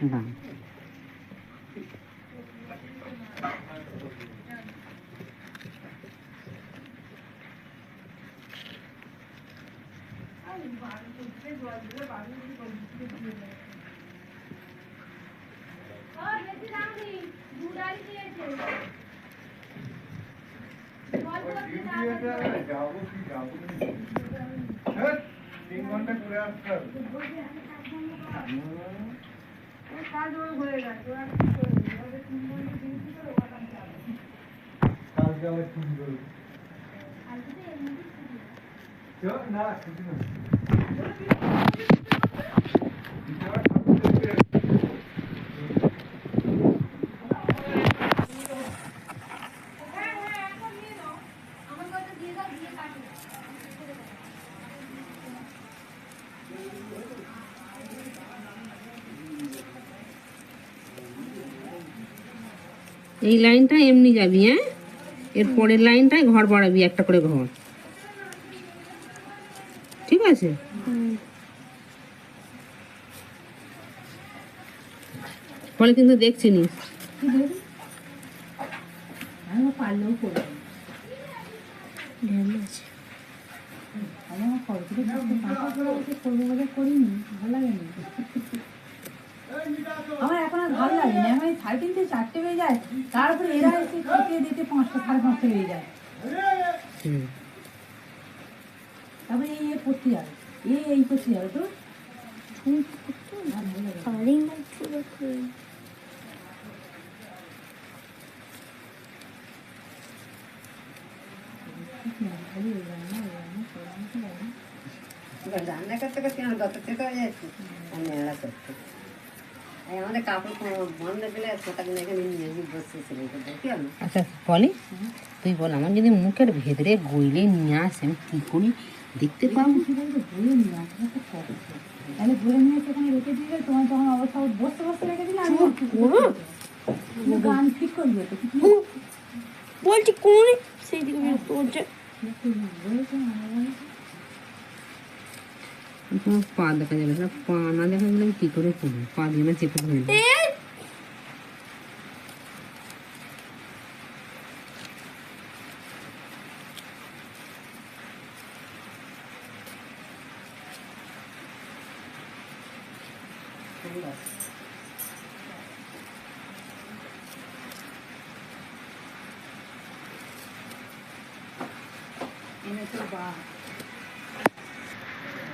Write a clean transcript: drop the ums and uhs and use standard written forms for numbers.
না এই লাইনটা এমনি যাবি, হ্যাঁ? এর পরের লাইনটায় ঘর বাড়াবি, একটা করে ঘর, ঠিক আছে? ফলে কিন্তু দেখছি নি পারলেও করবো করিনি, ভালো লাগেনি আমার, এখন আর ভালো লাগে না। আমার 3:30 4টে বেজে যায়, তারপরে এরা এসে খেতে দিতে 5টা 5:30 বেজে যায়। তারপরে এই পড়তে যাবে, এই করতে যাবে তো রান্না করতে করতে আমার 10 থেকে হয়ে যাচ্ছে। আমি এরা করতে আমাদের কাপড় বন্ধ দিলে কোথাও এখানে নিয়ে বসেছিল। আচ্ছা বলি, তুই বল, আমার যদি মুখের ভেতরে গইলে নিয়ে আসে আমি কী করি দেখতে পাবো? বলে নিয়ে আসবে তাহলে বলে নিয়ে সেখানে রেখে দিলে তোমার তখন অবস্থা বসতে বসতে রেখে দিলে আমি গান ঠিক করবে তো বলছি কোন সেই দিকে পা দেখা যাবে না, পা না দেখা গেলে আমি কি করে করবো? পা দিয়ে না চেপে ধরে এনে তো বা